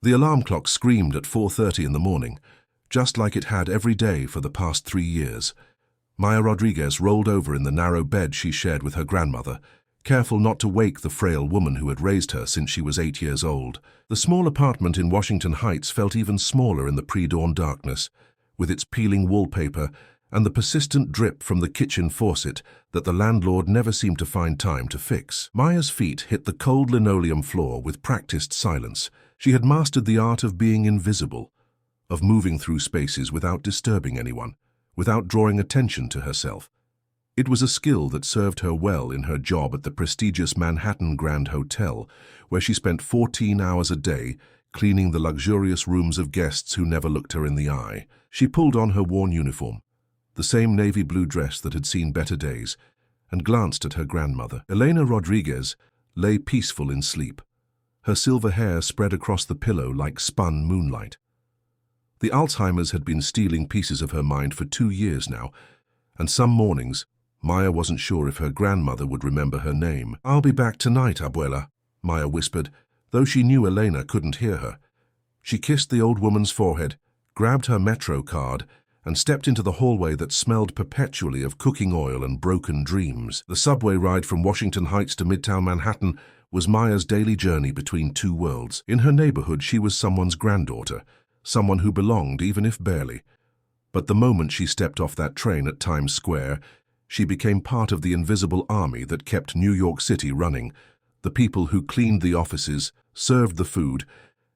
The alarm clock screamed at 4:30 in the morning, just like it had every day for the past 3 years. Maya Rodriguez rolled over in the narrow bed she shared with her grandmother, careful not to wake the frail woman who had raised her since she was 8 years old. The small apartment in Washington Heights felt even smaller in the pre-dawn darkness, with its peeling wallpaper and the persistent drip from the kitchen faucet that the landlord never seemed to find time to fix. Maya's feet hit the cold linoleum floor with practiced silence. She had mastered the art of being invisible, of moving through spaces without disturbing anyone, without drawing attention to herself. It was a skill that served her well in her job at the prestigious Manhattan Grand Hotel, where she spent 14 hours a day cleaning the luxurious rooms of guests who never looked her in the eye. She pulled on her worn uniform, the same navy blue dress that had seen better days, and glanced at her grandmother. Elena Rodriguez lay peaceful in sleep, her silver hair spread across the pillow like spun moonlight. The Alzheimer's had been stealing pieces of her mind for 2 years now, and some mornings, Maya wasn't sure if her grandmother would remember her name. "I'll be back tonight, Abuela," Maya whispered, though she knew Elena couldn't hear her. She kissed the old woman's forehead, grabbed her Metro card, and stepped into the hallway that smelled perpetually of cooking oil and broken dreams. The subway ride from Washington Heights to Midtown Manhattan was Maya's daily journey between two worlds. In her neighborhood, she was someone's granddaughter, someone who belonged, even if barely. But the moment she stepped off that train at Times Square, she became part of the invisible army that kept New York City running, the people who cleaned the offices, served the food,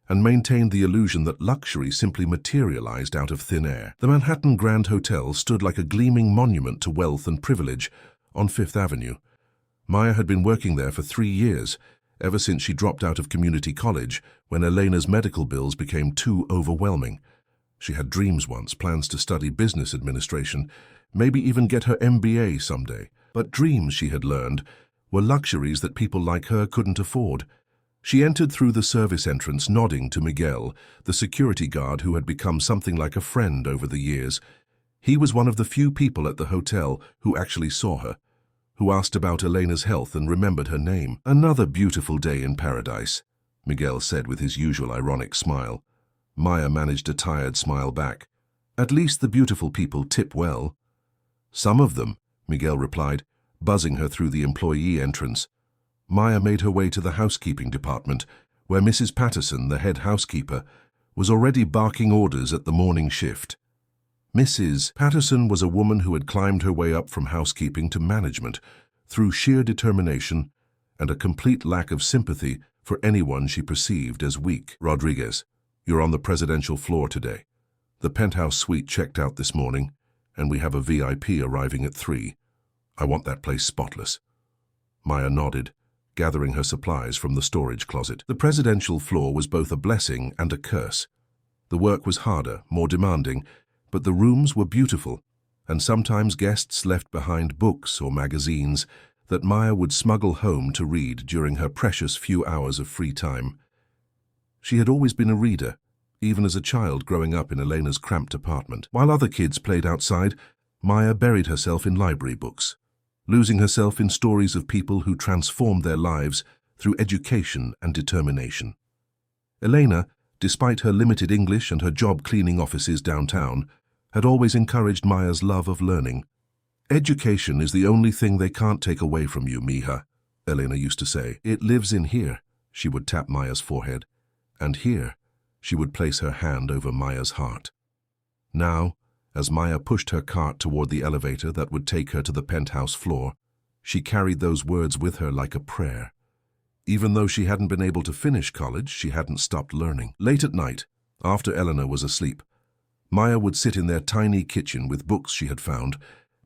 and maintained the illusion that luxury simply materialized out of thin air. The Manhattan Grand Hotel stood like a gleaming monument to wealth and privilege on Fifth Avenue. Maya had been working there for 3 years, ever since she dropped out of community college when Elena's medical bills became too overwhelming. She had dreams once, plans to study business administration, maybe even get her MBA someday. But dreams, she had learned, were luxuries that people like her couldn't afford. She entered through the service entrance, nodding to Miguel, the security guard who had become something like a friend over the years. He was one of the few people at the hotel who actually saw her, who asked about Elena's health and remembered her name. "Another beautiful day in paradise," Miguel said with his usual ironic smile. Maya managed a tired smile back. "At least the beautiful people tip well." "Some of them," Miguel replied, buzzing her through the employee entrance. Maya made her way to the housekeeping department, where Mrs. Patterson, the head housekeeper, was already barking orders at the morning shift. Mrs. Patterson was a woman who had climbed her way up from housekeeping to management through sheer determination and a complete lack of sympathy for anyone she perceived as weak. "Rodriguez, you're on the presidential floor today. The penthouse suite checked out this morning, and we have a VIP arriving at 3. I want that place spotless." Maya nodded, gathering her supplies from the storage closet. The presidential floor was both a blessing and a curse. The work was harder, more demanding, but the rooms were beautiful, and sometimes guests left behind books or magazines that Maya would smuggle home to read during her precious few hours of free time. She had always been a reader, even as a child growing up in Elena's cramped apartment. While other kids played outside, Maya buried herself in library books, losing herself in stories of people who transformed their lives through education and determination. Elena, despite her limited English and her job cleaning offices downtown, had always encouraged Maya's love of learning. "Education is the only thing they can't take away from you, mija," Elena used to say. "It lives in here," she would tap Maya's forehead, and here, she would place her hand over Maya's heart. Now, as Maya pushed her cart toward the elevator that would take her to the penthouse floor, she carried those words with her like a prayer. Even though she hadn't been able to finish college, she hadn't stopped learning. Late at night, after Eleanor was asleep, Maya would sit in their tiny kitchen with books she had found,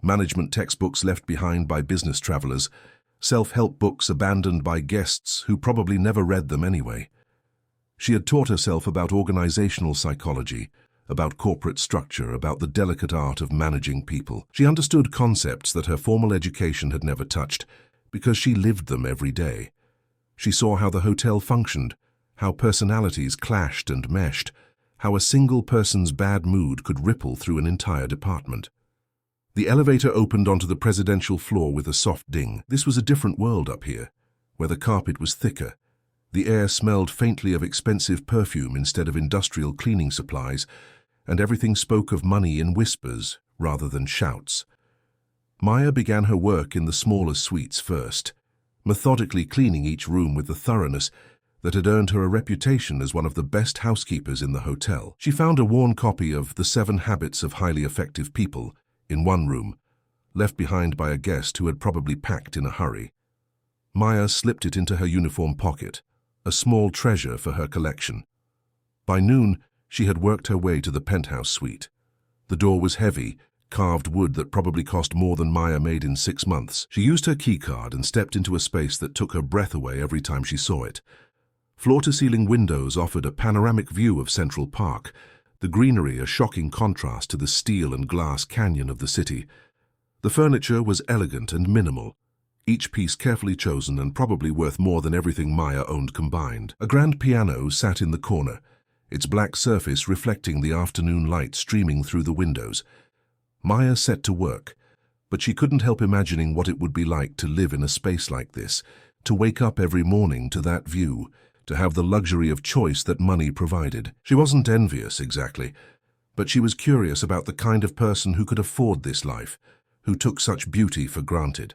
management textbooks left behind by business travelers, self-help books abandoned by guests who probably never read them anyway. She had taught herself about organizational psychology, about corporate structure, about the delicate art of managing people. She understood concepts that her formal education had never touched, because she lived them every day. She saw how the hotel functioned, how personalities clashed and meshed, how a single person's bad mood could ripple through an entire department. The elevator opened onto the presidential floor with a soft ding. This was a different world up here, where the carpet was thicker, The air smelled faintly of expensive perfume instead of industrial cleaning supplies, and everything spoke of money in whispers rather than shouts. Maya began her work in the smaller suites first, methodically cleaning each room with the thoroughness that had earned her a reputation as one of the best housekeepers in the hotel. She found a worn copy of The 7 Habits of Highly Effective People in one room, left behind by a guest who had probably packed in a hurry. Maya slipped it into her uniform pocket, a small treasure for her collection. By noon, she had worked her way to the penthouse suite. The door was heavy, carved wood that probably cost more than Maya made in 6 months. She used her keycard and stepped into a space that took her breath away every time she saw it. Floor-to-ceiling windows offered a panoramic view of Central Park, the greenery a shocking contrast to the steel and glass canyon of the city. The furniture was elegant and minimal, each piece carefully chosen and probably worth more than everything Maya owned combined. A grand piano sat in the corner, its black surface reflecting the afternoon light streaming through the windows. Maya set to work, but she couldn't help imagining what it would be like to live in a space like this, to wake up every morning to that view, to have the luxury of choice that money provided. She wasn't envious exactly, but she was curious about the kind of person who could afford this life, who took such beauty for granted.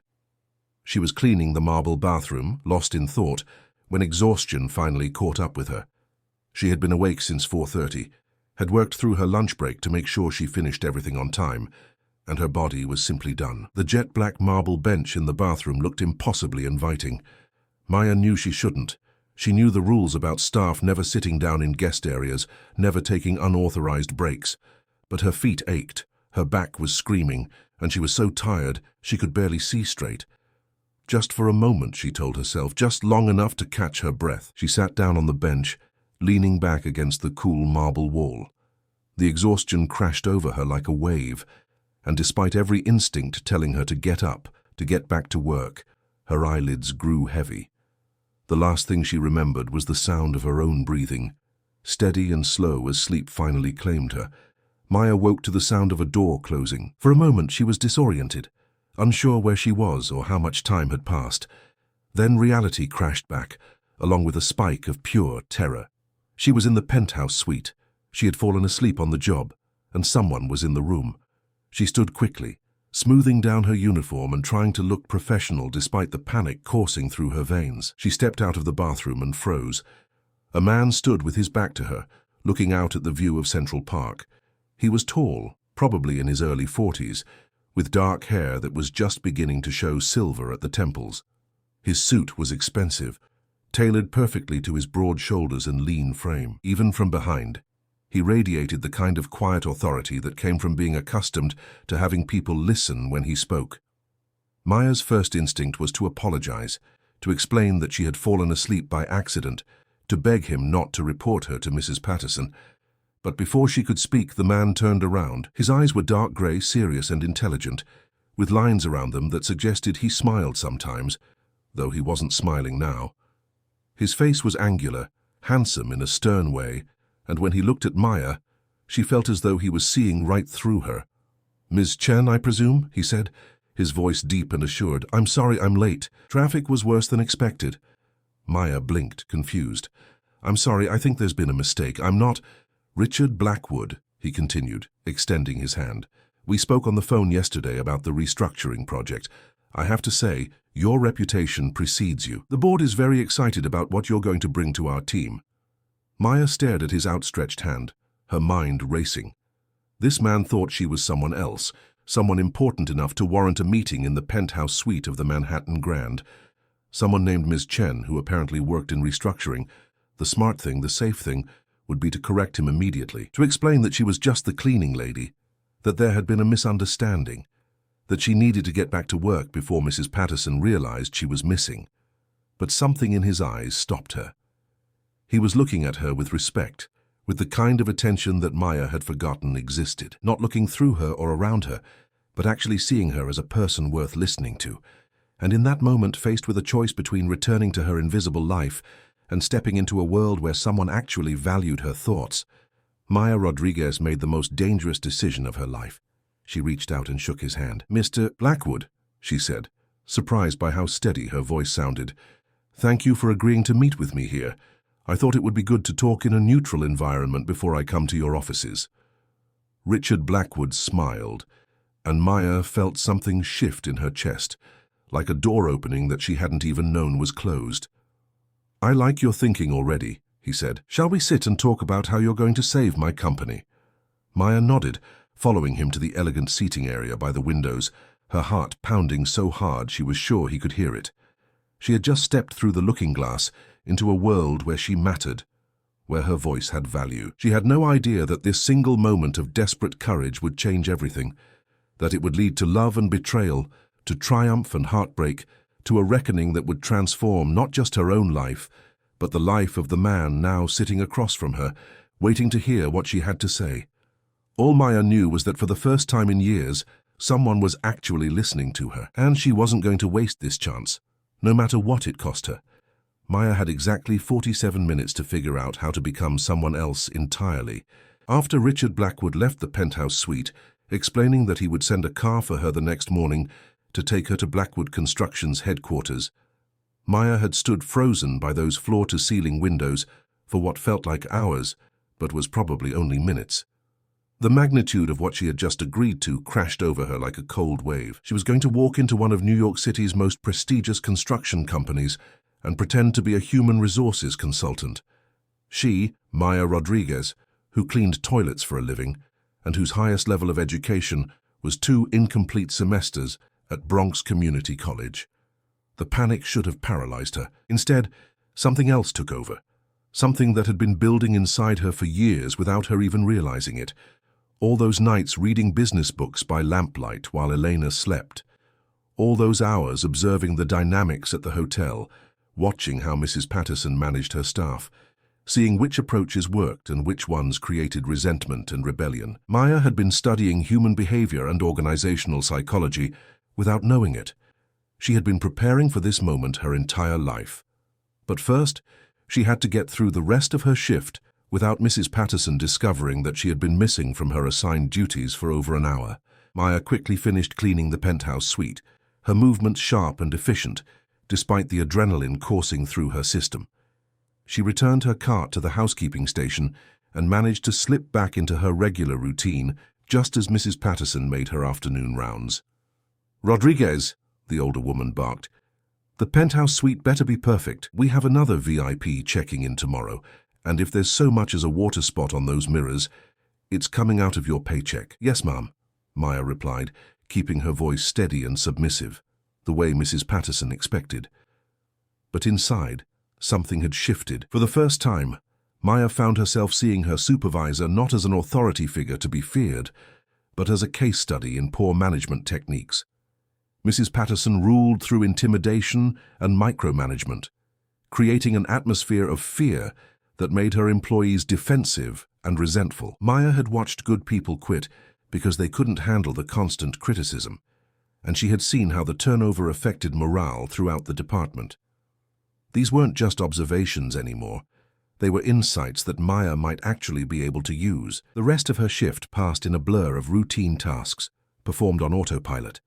She was cleaning the marble bathroom, lost in thought, when exhaustion finally caught up with her. She had been awake since 4:30, had worked through her lunch break to make sure she finished everything on time, and her body was simply done. The jet-black marble bench in the bathroom looked impossibly inviting. Maya knew she shouldn't. She knew the rules about staff never sitting down in guest areas, never taking unauthorized breaks. But her feet ached, her back was screaming, and she was so tired she could barely see straight. Just for a moment, she told herself, just long enough to catch her breath. She sat down on the bench, leaning back against the cool marble wall. The exhaustion crashed over her like a wave, and despite every instinct telling her to get up, to get back to work, her eyelids grew heavy. The last thing she remembered was the sound of her own breathing, steady and slow as sleep finally claimed her. Maya woke to the sound of a door closing. For a moment she was disoriented, unsure where she was or how much time had passed. Then reality crashed back, along with a spike of pure terror. She was in the penthouse suite. She had fallen asleep on the job, and someone was in the room. She stood quickly, smoothing down her uniform and trying to look professional despite the panic coursing through her veins. She stepped out of the bathroom and froze. A man stood with his back to her, looking out at the view of Central Park. He was tall, probably in his early 40s, with dark hair that was just beginning to show silver at the temples. His suit was expensive, tailored perfectly to his broad shoulders and lean frame. Even from behind, he radiated the kind of quiet authority that came from being accustomed to having people listen when he spoke. Maya's first instinct was to apologize, to explain that she had fallen asleep by accident, to beg him not to report her to Mrs. Patterson. But before she could speak, the man turned around. His eyes were dark grey, serious and intelligent, with lines around them that suggested he smiled sometimes, though he wasn't smiling now. His face was angular, handsome in a stern way, and when he looked at Maya, she felt as though he was seeing right through her. "Ms. Chen, I presume?" he said, his voice deep and assured. "I'm sorry I'm late. Traffic was worse than expected." Maya blinked, confused. "I'm sorry, I think there's been a mistake. I'm not—" "Richard Blackwood," he continued, extending his hand. "We spoke on the phone yesterday about the restructuring project. I have to say, your reputation precedes you. The board is very excited about what you're going to bring to our team." Maya stared at his outstretched hand, her mind racing. This man thought she was someone else, someone important enough to warrant a meeting in the penthouse suite of the Manhattan Grand. Someone named Ms. Chen, who apparently worked in restructuring. The smart thing, the safe thing, would be to correct him immediately, to explain that she was just the cleaning lady, that there had been a misunderstanding, that she needed to get back to work before Mrs. Patterson realized she was missing. But something in his eyes stopped her. He was looking at her with respect, with the kind of attention that Maya had forgotten existed, not looking through her or around her, but actually seeing her as a person worth listening to. And in that moment, faced with a choice between returning to her invisible life and stepping into a world where someone actually valued her thoughts, Maya Rodriguez made the most dangerous decision of her life. She reached out and shook his hand. "Mr. Blackwood," she said, surprised by how steady her voice sounded. Thank you for agreeing to meet with me here. I thought it would be good to talk in a neutral environment before I come to your offices." Richard Blackwood smiled, and Maya felt something shift in her chest, like a door opening that she hadn't even known was closed. "I like your thinking already," he said. "Shall we sit and talk about how you're going to save my company?" Maya nodded, following him to the elegant seating area by the windows, her heart pounding so hard she was sure he could hear it. She had just stepped through the looking glass into a world where she mattered, where her voice had value. She had no idea that this single moment of desperate courage would change everything, that it would lead to love and betrayal, to triumph and heartbreak, to a reckoning that would transform not just her own life, but the life of the man now sitting across from her, waiting to hear what she had to say. All Maya knew was that for the first time in years, someone was actually listening to her, and she wasn't going to waste this chance, no matter what it cost her. Maya had exactly 47 minutes to figure out how to become someone else entirely. After Richard Blackwood left the penthouse suite, explaining that he would send a car for her the next morning to take her to Blackwood Construction's headquarters, Maya had stood frozen by those floor-to-ceiling windows for what felt like hours, but was probably only minutes. The magnitude of what she had just agreed to crashed over her like a cold wave. She was going to walk into one of New York City's most prestigious construction companies and pretend to be a human resources consultant. She, Maya Rodriguez, who cleaned toilets for a living, and whose highest level of education was 2 incomplete semesters at Bronx Community College. The panic should have paralyzed her. Instead, something else took over, something that had been building inside her for years without her even realizing it. All those nights reading business books by lamplight while Elena slept. All those hours observing the dynamics at the hotel, watching how Mrs. Patterson managed her staff, seeing which approaches worked and which ones created resentment and rebellion. Maya had been studying human behavior and organizational psychology without knowing it. She had been preparing for this moment her entire life. But first, she had to get through the rest of her shift without Mrs. Patterson discovering that she had been missing from her assigned duties for over an hour. Maya quickly finished cleaning the penthouse suite, her movements sharp and efficient, despite the adrenaline coursing through her system. She returned her cart to the housekeeping station and managed to slip back into her regular routine just as Mrs. Patterson made her afternoon rounds. "Rodriguez," the older woman barked, "the penthouse suite better be perfect. We have another VIP checking in tomorrow, and if there's so much as a water spot on those mirrors, it's coming out of your paycheck." "Yes, ma'am," Maya replied, keeping her voice steady and submissive, the way Mrs. Patterson expected. But inside, something had shifted. For the first time, Maya found herself seeing her supervisor not as an authority figure to be feared, but as a case study in poor management techniques. Mrs. Patterson ruled through intimidation and micromanagement, creating an atmosphere of fear that made her employees defensive and resentful. Maya had watched good people quit because they couldn't handle the constant criticism, and she had seen how the turnover affected morale throughout the department. These weren't just observations anymore. They were insights that Maya might actually be able to use. The rest of her shift passed in a blur of routine tasks, performed on autopilot,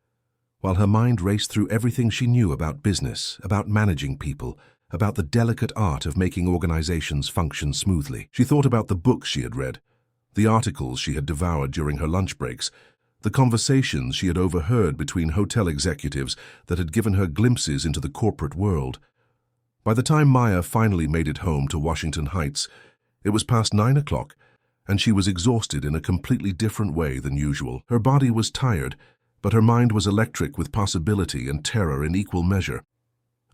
while her mind raced through everything she knew about business, about managing people, about the delicate art of making organizations function smoothly. She thought about the books she had read, the articles she had devoured during her lunch breaks, the conversations she had overheard between hotel executives that had given her glimpses into the corporate world. By the time Maya finally made it home to Washington Heights, it was past 9 o'clock, and she was exhausted in a completely different way than usual. Her body was tired, but her mind was electric with possibility and terror in equal measure.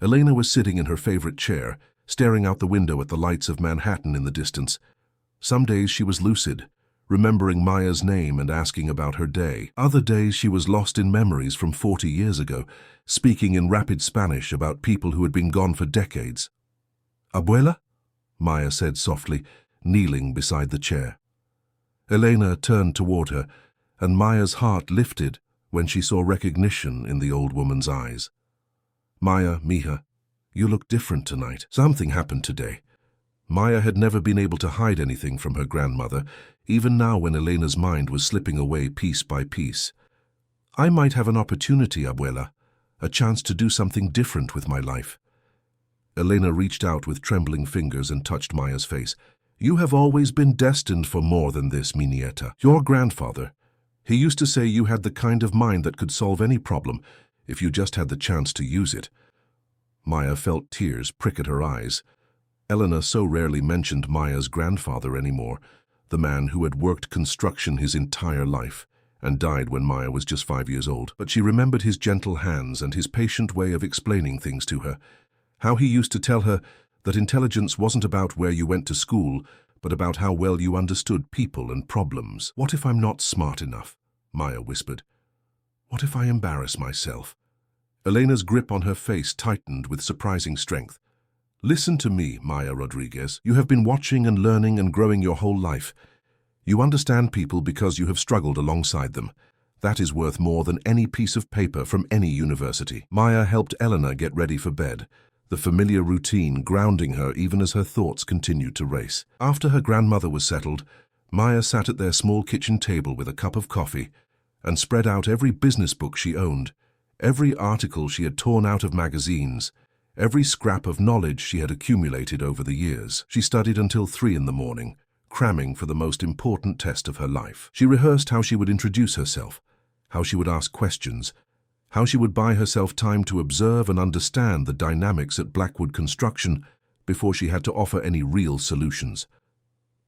Elena was sitting in her favorite chair, staring out the window at the lights of Manhattan in the distance. Some days she was lucid, remembering Maya's name and asking about her day. Other days she was lost in memories from 40 years ago, speaking in rapid Spanish about people who had been gone for decades. "Abuela?" Maya said softly, kneeling beside the chair. Elena turned toward her, and Maya's heart lifted when she saw recognition in the old woman's eyes. "Maya, mija, you look different tonight. Something happened today." Maya had never been able to hide anything from her grandmother, even now when Elena's mind was slipping away piece by piece. "I might have an opportunity, Abuela, a chance to do something different with my life." Elena reached out with trembling fingers and touched Maya's face. You have always been destined for more than this, mi nieta. Your grandfather, he used to say you had the kind of mind that could solve any problem if you just had the chance to use it. Maya felt tears prick at her eyes. Elena so rarely mentioned Maya's grandfather anymore, the man who had worked construction his entire life and died when Maya was just 5 years old. But she remembered his gentle hands and his patient way of explaining things to her, how he used to tell her that intelligence wasn't about where you went to school, but about how well you understood people and problems. What if I'm not smart enough? Maya whispered. What if I embarrass myself? Elena's grip on her face tightened with surprising strength. Listen to me, Maya Rodriguez. You have been watching and learning and growing your whole life. You understand people because you have struggled alongside them. That is worth more than any piece of paper from any university. Maya helped Elena get ready for bed, the familiar routine grounding her even as her thoughts continued to race. After her grandmother was settled, Maya sat at their small kitchen table with a cup of coffee and spread out every business book she owned, every article she had torn out of magazines, every scrap of knowledge she had accumulated over the years. She studied until 3 in the morning, cramming for the most important test of her life. She rehearsed how she would introduce herself, how she would ask questions, how she would buy herself time to observe and understand the dynamics at Blackwood Construction before she had to offer any real solutions.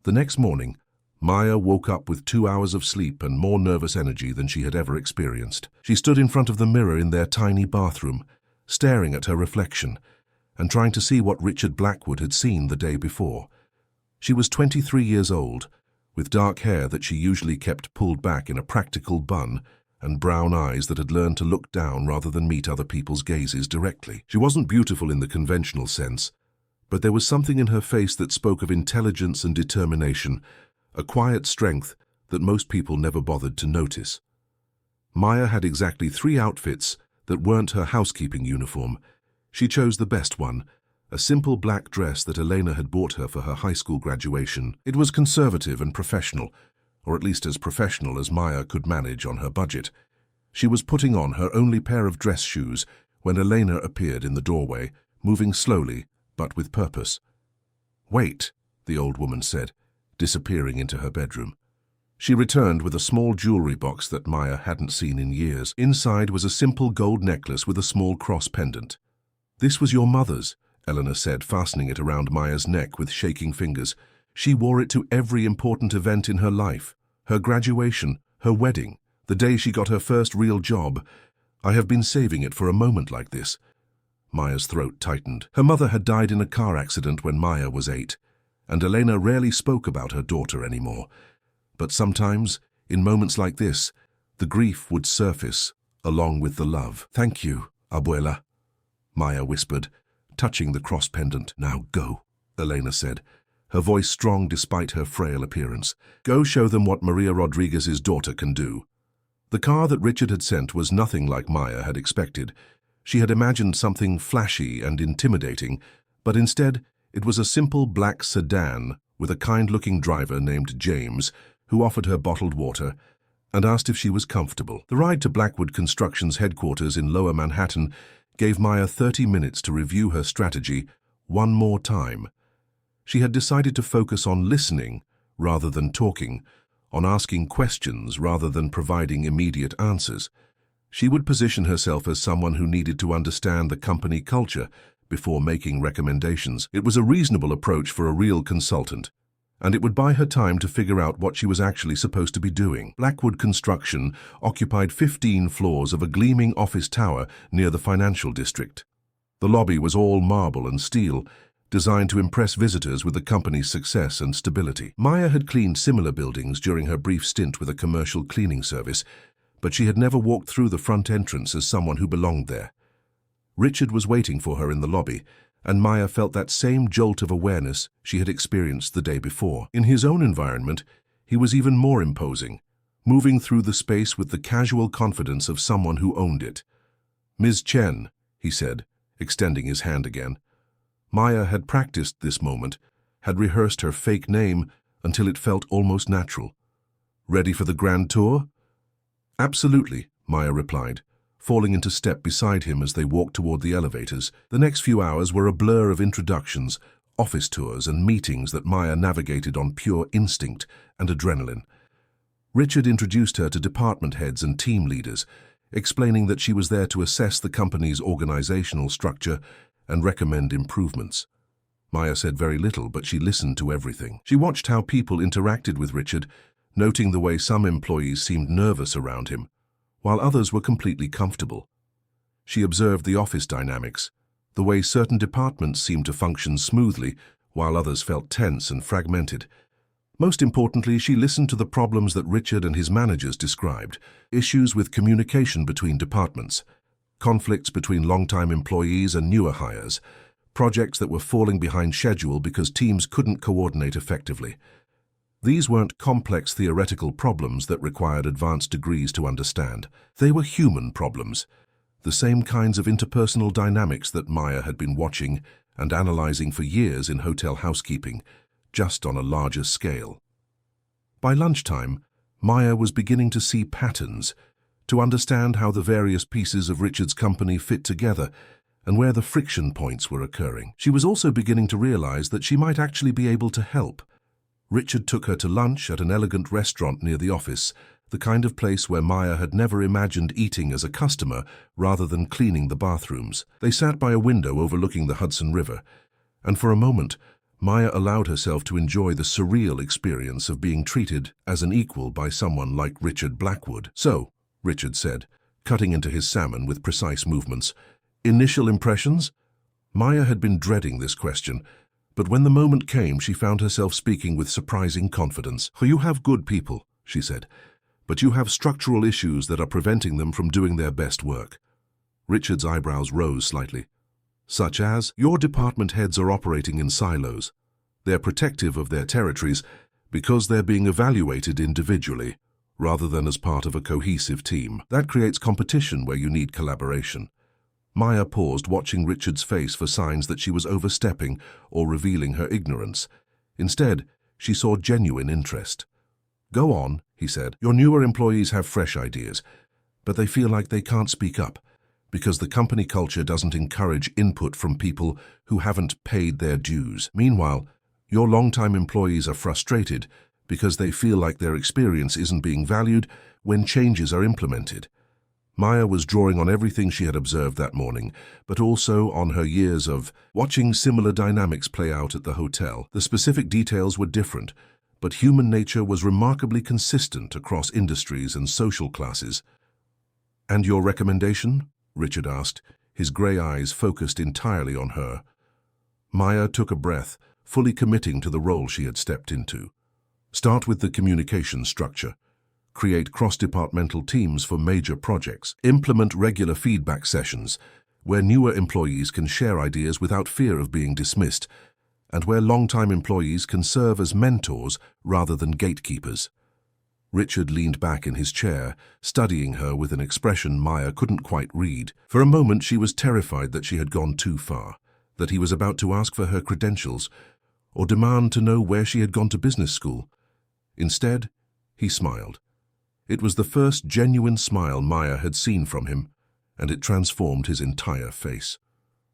The next morning, Maya woke up with 2 hours of sleep and more nervous energy than she had ever experienced. She stood in front of the mirror in their tiny bathroom, staring at her reflection and trying to see what Richard Blackwood had seen the day before. She was 23 years old, with dark hair that she usually kept pulled back in a practical bun and brown eyes that had learned to look down rather than meet other people's gazes directly. She wasn't beautiful in the conventional sense, but there was something in her face that spoke of intelligence and determination, a quiet strength that most people never bothered to notice. Maya had exactly 3 outfits that weren't her housekeeping uniform. She chose the best one, a simple black dress that Elena had bought her for her high school graduation. It was conservative and professional, or at least as professional as Maya could manage on her budget. She was putting on her only pair of dress shoes when Elena appeared in the doorway, moving slowly, but with purpose. "Wait," the old woman said, disappearing into her bedroom. She returned with a small jewelry box that Maya hadn't seen in years. Inside was a simple gold necklace with a small cross pendant. "This was your mother's," Elena said, fastening it around Maya's neck with shaking fingers. "She wore it to every important event in her life. Her graduation, her wedding, the day she got her first real job. I have been saving it for a moment like this." Maya's throat tightened. Her mother had died in a car accident when Maya was 8, and Elena rarely spoke about her daughter anymore. But sometimes, in moments like this, the grief would surface, along with the love. "Thank you, abuela," Maya whispered, touching the cross pendant. "Now go," Elena said, her voice strong despite her frail appearance. "Go show them what Maria Rodriguez's daughter can do." The car that Richard had sent was nothing like Maya had expected. She had imagined something flashy and intimidating, but instead it was a simple black sedan with a kind-looking driver named James, who offered her bottled water and asked if she was comfortable. The ride to Blackwood Construction's headquarters in Lower Manhattan gave Maya 30 minutes to review her strategy one more time. She had decided to focus on listening rather than talking, on asking questions rather than providing immediate answers. She would position herself as someone who needed to understand the company culture before making recommendations. It was a reasonable approach for a real consultant, and it would buy her time to figure out what she was actually supposed to be doing. Blackwood Construction occupied 15 floors of a gleaming office tower near the financial district. The lobby was all marble and steel, designed to impress visitors with the company's success and stability. Maya had cleaned similar buildings during her brief stint with a commercial cleaning service, but she had never walked through the front entrance as someone who belonged there. Richard was waiting for her in the lobby, and Maya felt that same jolt of awareness she had experienced the day before. In his own environment, he was even more imposing, moving through the space with the casual confidence of someone who owned it. "Ms. Chen," he said, extending his hand again. Maya had practiced this moment, had rehearsed her fake name until it felt almost natural. "Ready for the grand tour?" "Absolutely," Maya replied, falling into step beside him as they walked toward the elevators. The next few hours were a blur of introductions, office tours, and meetings that Maya navigated on pure instinct and adrenaline. Richard introduced her to department heads and team leaders, explaining that she was there to assess the company's organizational structure and recommend improvements. Maya said very little, but she listened to everything. She watched how people interacted with Richard, noting the way some employees seemed nervous around him, while others were completely comfortable. She observed the office dynamics, the way certain departments seemed to function smoothly, while others felt tense and fragmented. Most importantly, she listened to the problems that Richard and his managers described: issues with communication between departments, conflicts between long-time employees and newer hires, projects that were falling behind schedule because teams couldn't coordinate effectively. These weren't complex theoretical problems that required advanced degrees to understand. They were human problems, the same kinds of interpersonal dynamics that Maya had been watching and analyzing for years in hotel housekeeping, just on a larger scale. By lunchtime, Maya was beginning to see patterns, to understand how the various pieces of Richard's company fit together and where the friction points were occurring. She was also beginning to realize that she might actually be able to help. Richard took her to lunch at an elegant restaurant near the office, the kind of place where Maya had never imagined eating as a customer rather than cleaning the bathrooms. They sat by a window overlooking the Hudson River, and for a moment, Maya allowed herself to enjoy the surreal experience of being treated as an equal by someone like Richard Blackwood. "So," Richard said, cutting into his salmon with precise movements, "initial impressions?" Maya had been dreading this question, but when the moment came, she found herself speaking with surprising confidence. "You have good people," she said, "but you have structural issues that are preventing them from doing their best work." Richard's eyebrows rose slightly. "Such as, your department heads are operating in silos. They're protective of their territories because they're being evaluated individually, rather than as part of a cohesive team. That creates competition where you need collaboration." Maya paused, watching Richard's face for signs that she was overstepping or revealing her ignorance. Instead, she saw genuine interest. "Go on," he said. "Your newer employees have fresh ideas, but they feel like they can't speak up because the company culture doesn't encourage input from people who haven't paid their dues. Meanwhile, your longtime employees are frustrated because they feel like their experience isn't being valued when changes are implemented." Maya was drawing on everything she had observed that morning, but also on her years of watching similar dynamics play out at the hotel. The specific details were different, but human nature was remarkably consistent across industries and social classes. "And your recommendation?" Richard asked, his grey eyes focused entirely on her. Maya took a breath, fully committing to the role she had stepped into. "Start with the communication structure. Create cross-departmental teams for major projects. Implement regular feedback sessions, where newer employees can share ideas without fear of being dismissed, and where long-time employees can serve as mentors rather than gatekeepers." Richard leaned back in his chair, studying her with an expression Maya couldn't quite read. For a moment she was terrified that she had gone too far, that he was about to ask for her credentials, or demand to know where she had gone to business school. Instead, he smiled. It was the first genuine smile Maya had seen from him, and it transformed his entire face.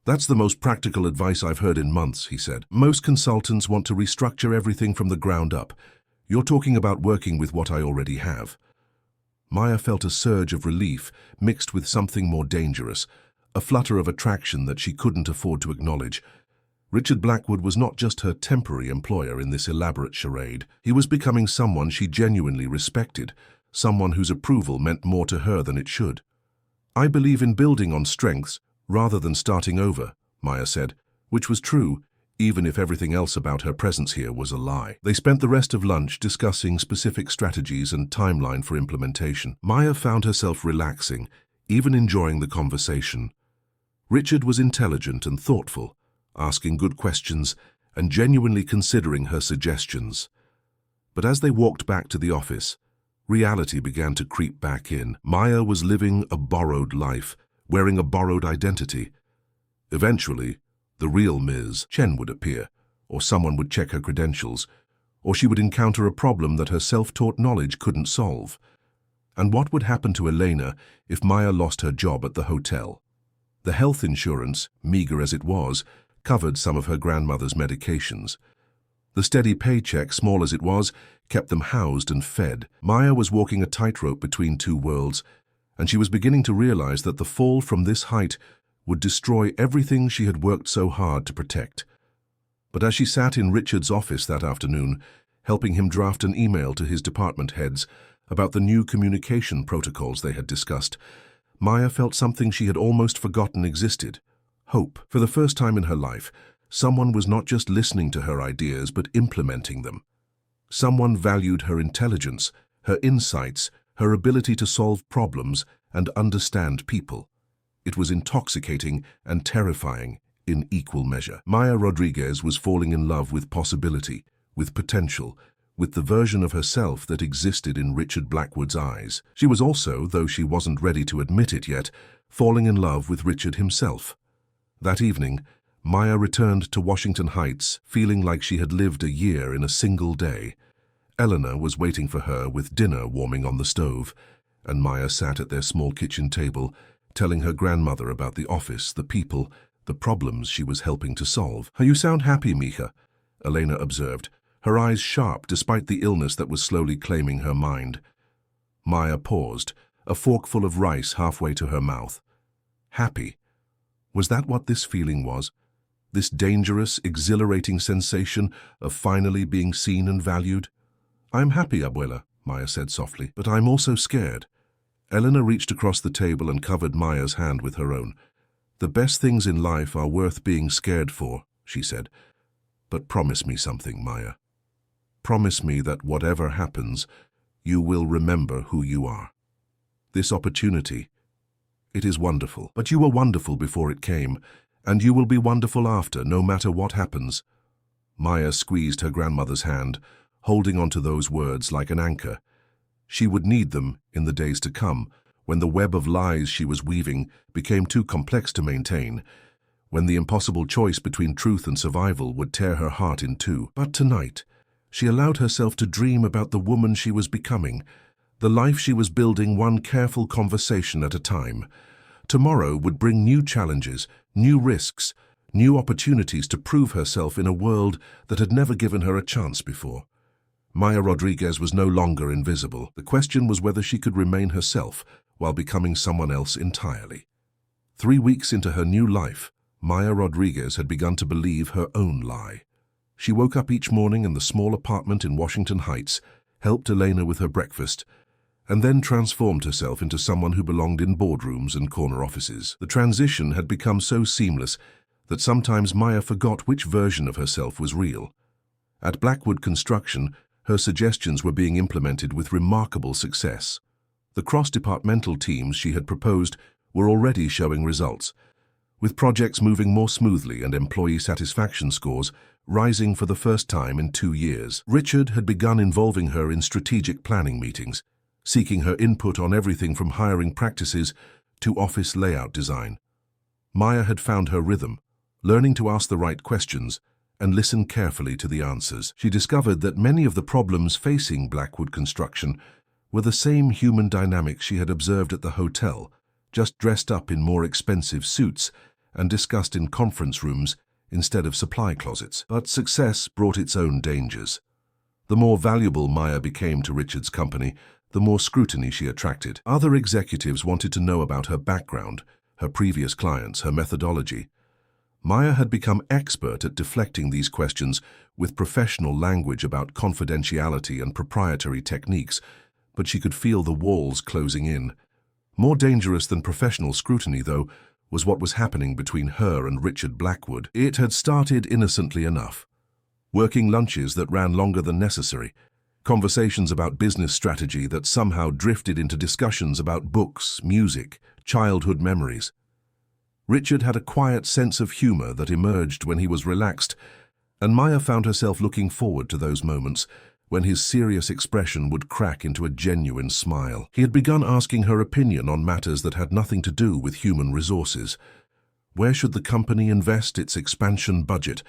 "That's the most practical advice I've heard in months," he said. "Most consultants want to restructure everything from the ground up. You're talking about working with what I already have." Maya felt a surge of relief mixed with something more dangerous, a flutter of attraction that she couldn't afford to acknowledge. Richard Blackwood was not just her temporary employer in this elaborate charade. He was becoming someone she genuinely respected, someone whose approval meant more to her than it should. "I believe in building on strengths rather than starting over," Maya said, which was true, even if everything else about her presence here was a lie. They spent the rest of lunch discussing specific strategies and timeline for implementation. Maya found herself relaxing, even enjoying the conversation. Richard was intelligent and thoughtful, asking good questions and genuinely considering her suggestions. But as they walked back to the office, reality began to creep back in. Maya was living a borrowed life, wearing a borrowed identity. Eventually, the real Ms. Chen would appear, or someone would check her credentials, or she would encounter a problem that her self-taught knowledge couldn't solve. And what would happen to Elena if Maya lost her job at the hotel? The health insurance, meager as it was, covered some of her grandmother's medications. The steady paycheck, small as it was, kept them housed and fed. Maya was walking a tightrope between two worlds, and she was beginning to realize that the fall from this height would destroy everything she had worked so hard to protect. But as she sat in Richard's office that afternoon, helping him draft an email to his department heads about the new communication protocols they had discussed, Maya felt something she had almost forgotten existed: hope. For the first time in her life, someone was not just listening to her ideas but implementing them. Someone valued her intelligence, her insights, her ability to solve problems and understand people. It was intoxicating and terrifying in equal measure. Maya Rodriguez was falling in love with possibility, with potential, with the version of herself that existed in Richard Blackwood's eyes. She was also, though she wasn't ready to admit it yet, falling in love with Richard himself. That evening, Maya returned to Washington Heights, feeling like she had lived a year in a single day. Eleanor was waiting for her with dinner warming on the stove, and Maya sat at their small kitchen table, telling her grandmother about the office, the people, the problems she was helping to solve. "You sound happy, Mija," Elena observed, her eyes sharp despite the illness that was slowly claiming her mind. Maya paused, a forkful of rice halfway to her mouth. Happy? Was that what this feeling was? This dangerous, exhilarating sensation of finally being seen and valued? "I'm happy, Abuela," Maya said softly, "but I'm also scared." Eleanor reached across the table and covered Maya's hand with her own. "The best things in life are worth being scared for," she said. "But promise me something, Maya. Promise me that whatever happens, you will remember who you are. This opportunity, it is wonderful, but you were wonderful before it came, and you will be wonderful after, no matter what happens." Maya squeezed her grandmother's hand, holding onto those words like an anchor. She would need them in the days to come, when the web of lies she was weaving became too complex to maintain, when the impossible choice between truth and survival would tear her heart in two. But tonight, she allowed herself to dream about the woman she was becoming, the life she was building one careful conversation at a time. Tomorrow would bring new challenges, new risks, new opportunities to prove herself in a world that had never given her a chance before. Maya Rodriguez was no longer invisible. The question was whether she could remain herself while becoming someone else entirely. 3 weeks into her new life, Maya Rodriguez had begun to believe her own lie. She woke up each morning in the small apartment in Washington Heights, helped Elena with her breakfast, and then transformed herself into someone who belonged in boardrooms and corner offices. The transition had become so seamless that sometimes Maya forgot which version of herself was real. At Blackwood Construction, her suggestions were being implemented with remarkable success. The cross-departmental teams she had proposed were already showing results, with projects moving more smoothly and employee satisfaction scores rising for the first time in 2 years. Richard had begun involving her in strategic planning meetings, seeking her input on everything from hiring practices to office layout design. Maya had found her rhythm, learning to ask the right questions and listen carefully to the answers. She discovered that many of the problems facing Blackwood Construction were the same human dynamics she had observed at the hotel, just dressed up in more expensive suits and discussed in conference rooms instead of supply closets. But success brought its own dangers. The more valuable Maya became to Richard's company, the more scrutiny she attracted. Other executives wanted to know about her background, her previous clients, her methodology. Maya had become expert at deflecting these questions with professional language about confidentiality and proprietary techniques, but she could feel the walls closing in. More dangerous than professional scrutiny, though, was what was happening between her and Richard Blackwood. It had started innocently enough. Working lunches that ran longer than necessary, conversations about business strategy that somehow drifted into discussions about books, music, childhood memories. Richard had a quiet sense of humor that emerged when he was relaxed, and Maya found herself looking forward to those moments when his serious expression would crack into a genuine smile. He had begun asking her opinion on matters that had nothing to do with human resources. Where should the company invest its expansion budget?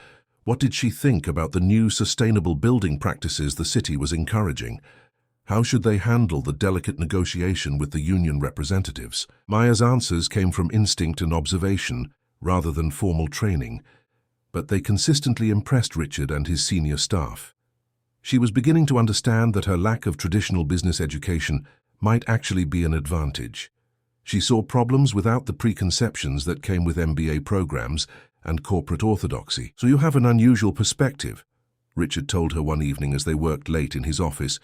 What did she think about the new sustainable building practices the city was encouraging? How should they handle the delicate negotiation with the union representatives? Maya's answers came from instinct and observation, rather than formal training, but they consistently impressed Richard and his senior staff. She was beginning to understand that her lack of traditional business education might actually be an advantage. She saw problems without the preconceptions that came with MBA programs and corporate orthodoxy. "So you have an unusual perspective," Richard told her one evening as they worked late in his office,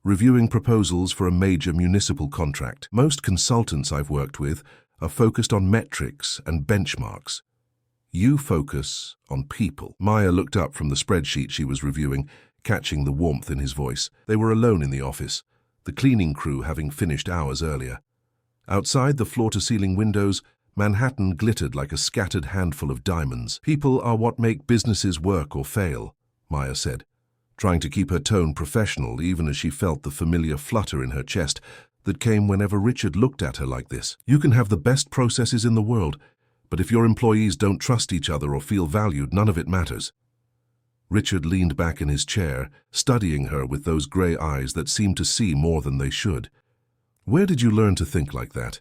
reviewing proposals for a major municipal contract. "Most consultants I've worked with are focused on metrics and benchmarks. You focus on people." Maya looked up from the spreadsheet she was reviewing, catching the warmth in his voice. They were alone in the office, the cleaning crew having finished hours earlier. Outside the floor-to-ceiling windows, Manhattan glittered like a scattered handful of diamonds. "People are what make businesses work or fail," Maya said, trying to keep her tone professional even as she felt the familiar flutter in her chest that came whenever Richard looked at her like this. "You can have the best processes in the world, but if your employees don't trust each other or feel valued, none of it matters." Richard leaned back in his chair, studying her with those grey eyes that seemed to see more than they should. "Where did you learn to think like that?"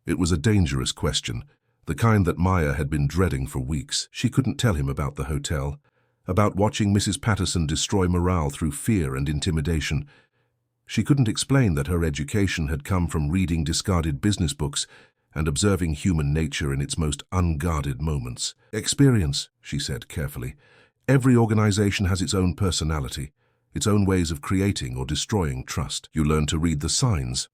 It was a dangerous question, the kind that Maya had been dreading for weeks. She couldn't tell him about the hotel, about watching Mrs. Patterson destroy morale through fear and intimidation. She couldn't explain that her education had come from reading discarded business books and observing human nature in its most unguarded moments. "Experience," she said carefully. "Every organization has its own personality, its own ways of creating or destroying trust. You learn to read the signs."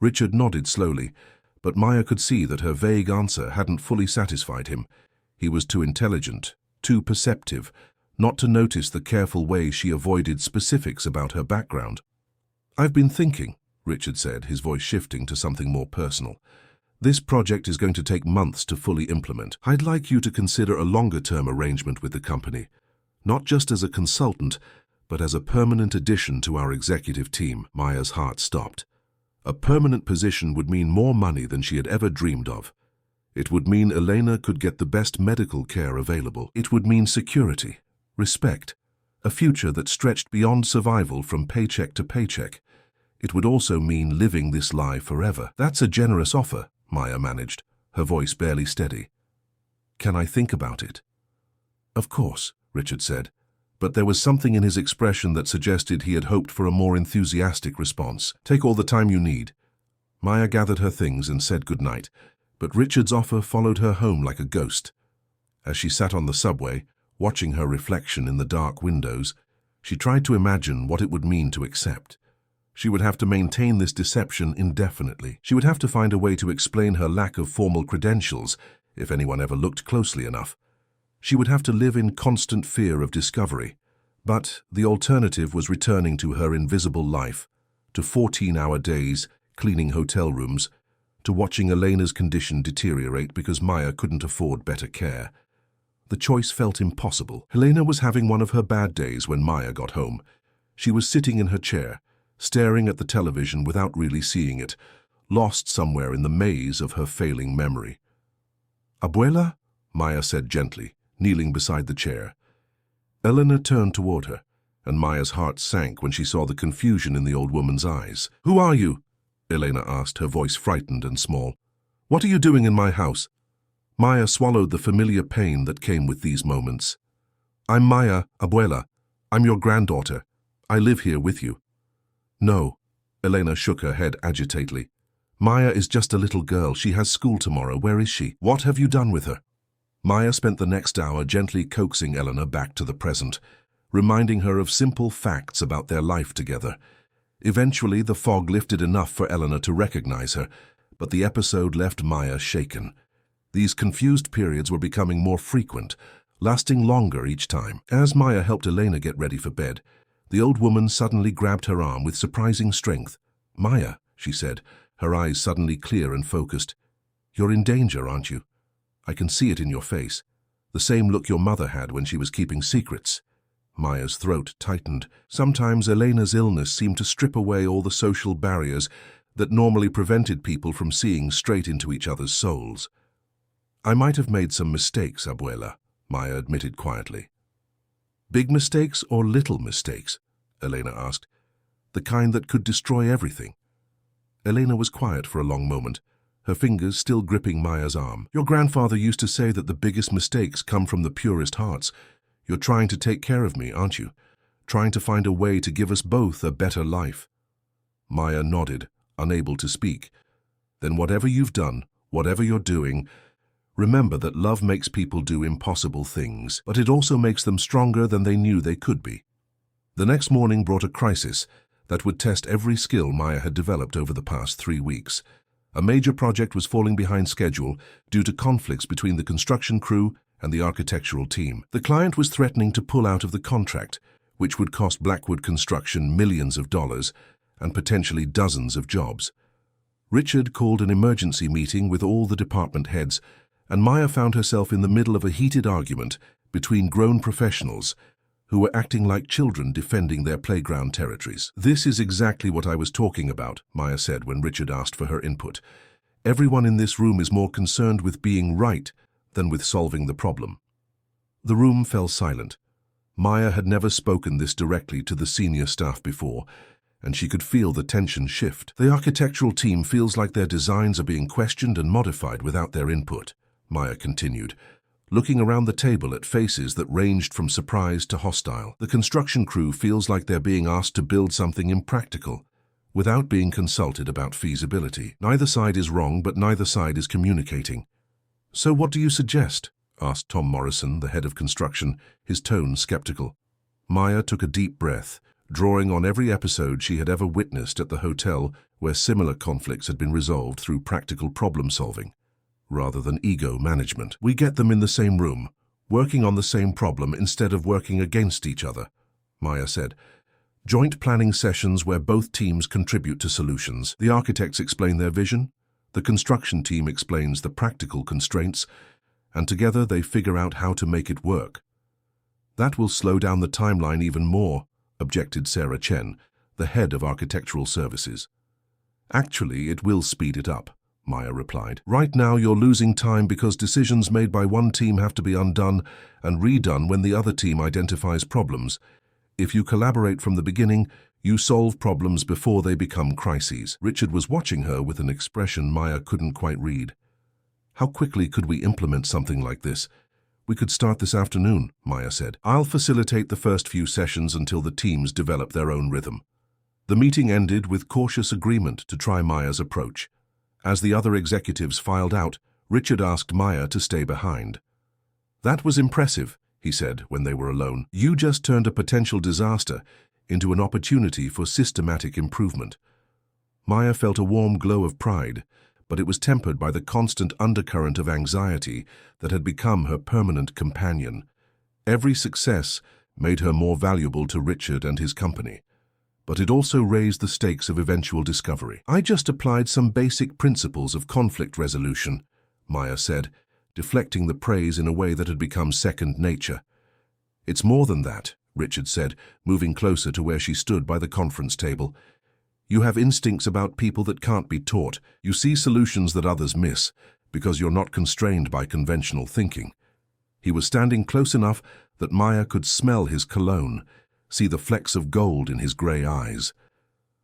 Richard nodded slowly, but Maya could see that her vague answer hadn't fully satisfied him. He was too intelligent, too perceptive, not to notice the careful way she avoided specifics about her background. "I've been thinking," Richard said, his voice shifting to something more personal. "This project is going to take months to fully implement. I'd like you to consider a longer-term arrangement with the company, not just as a consultant, but as a permanent addition to our executive team." Maya's heart stopped. A permanent position would mean more money than she had ever dreamed of. It would mean Elena could get the best medical care available. It would mean security, respect, a future that stretched beyond survival from paycheck to paycheck. It would also mean living this lie forever. "That's a generous offer," Maya managed, her voice barely steady. "Can I think about it?" "Of course," Richard said, but there was something in his expression that suggested he had hoped for a more enthusiastic response. "Take all the time you need." Maya gathered her things and said goodnight, but Richard's offer followed her home like a ghost. As she sat on the subway, watching her reflection in the dark windows, she tried to imagine what it would mean to accept. She would have to maintain this deception indefinitely. She would have to find a way to explain her lack of formal credentials if anyone ever looked closely enough. She would have to live in constant fear of discovery. But the alternative was returning to her invisible life, to 14-hour days, cleaning hotel rooms, to watching Elena's condition deteriorate because Maya couldn't afford better care. The choice felt impossible. Elena was having one of her bad days when Maya got home. She was sitting in her chair, staring at the television without really seeing it, lost somewhere in the maze of her failing memory. "Abuela?" Maya said gently, kneeling beside the chair. Elena turned toward her, and Maya's heart sank when she saw the confusion in the old woman's eyes. "Who are you?" Elena asked, her voice frightened and small. "What are you doing in my house?" Maya swallowed the familiar pain that came with these moments. "I'm Maya, Abuela. I'm your granddaughter. I live here with you." "No," Elena shook her head agitatedly. "Maya is just a little girl. She has school tomorrow. Where is she? What have you done with her?" Maya spent the next hour gently coaxing Elena back to the present, reminding her of simple facts about their life together. Eventually, the fog lifted enough for Elena to recognize her, but the episode left Maya shaken. These confused periods were becoming more frequent, lasting longer each time. As Maya helped Elena get ready for bed, the old woman suddenly grabbed her arm with surprising strength. "Maya," she said, her eyes suddenly clear and focused. "You're in danger, aren't you? I can see it in your face. The same look your mother had when she was keeping secrets." Maya's throat tightened. Sometimes Elena's illness seemed to strip away all the social barriers that normally prevented people from seeing straight into each other's souls. "I might have made some mistakes, Abuela," Maya admitted quietly. "Big mistakes or little mistakes?" Elena asked. the kind that could destroy everything. Elena was quiet for a long moment, her fingers still gripping Maya's arm. Your grandfather used to say that the biggest mistakes come from the purest hearts. You're trying to take care of me, aren't you? Trying to find a way to give us both a better life. Maya nodded, unable to speak. Then whatever you've done, whatever you're doing, remember that love makes people do impossible things, but it also makes them stronger than they knew they could be. The next morning brought a crisis that would test every skill Maya had developed over the past 3 weeks. A major project was falling behind schedule due to conflicts between the construction crew and the architectural team. The client was threatening to pull out of the contract, which would cost Blackwood Construction millions of dollars and potentially dozens of jobs. Richard called an emergency meeting with all the department heads, and Maya found herself in the middle of a heated argument between grown professionals who were acting like children defending their playground territories. This is exactly what I was talking about, Maya said when Richard asked for her input. Everyone in this room is more concerned with being right than with solving the problem. The room fell silent. Maya had never spoken this directly to the senior staff before, and she could feel the tension shift. The architectural team feels like their designs are being questioned and modified without their input, Maya continued, looking around the table at faces that ranged from surprised to hostile. The construction crew feels like they're being asked to build something impractical, without being consulted about feasibility. Neither side is wrong, but neither side is communicating. So what do you suggest? Asked Tom Morrison, the head of construction, his tone skeptical. Maya took a deep breath, drawing on every episode she had ever witnessed at the hotel where similar conflicts had been resolved through practical problem-solving, rather than ego management. We get them in the same room, working on the same problem instead of working against each other, Maya said. Joint planning sessions where both teams contribute to solutions. The architects explain their vision, the construction team explains the practical constraints, and together they figure out how to make it work. That will slow down the timeline even more, objected Sarah Chen, the head of architectural services. Actually, it will speed it up, Maya replied. Right now you're losing time because decisions made by one team have to be undone and redone when the other team identifies problems. If you collaborate from the beginning, you solve problems before they become crises. Richard was watching her with an expression Maya couldn't quite read. How quickly could we implement something like this? We could start this afternoon, Maya said. I'll facilitate the first few sessions until the teams develop their own rhythm. The meeting ended with cautious agreement to try Maya's approach. As the other executives filed out, Richard asked Maya to stay behind. That was impressive, he said when they were alone. You just turned a potential disaster into an opportunity for systematic improvement. Maya felt a warm glow of pride, but it was tempered by the constant undercurrent of anxiety that had become her permanent companion. Every success made her more valuable to Richard and his company, but it also raised the stakes of eventual discovery. I just applied some basic principles of conflict resolution, Maya said, deflecting the praise in a way that had become second nature. It's more than that, Richard said, moving closer to where she stood by the conference table. You have instincts about people that can't be taught. You see solutions that others miss, because you're not constrained by conventional thinking. He was standing close enough that Maya could smell his cologne, see the flecks of gold in his grey eyes.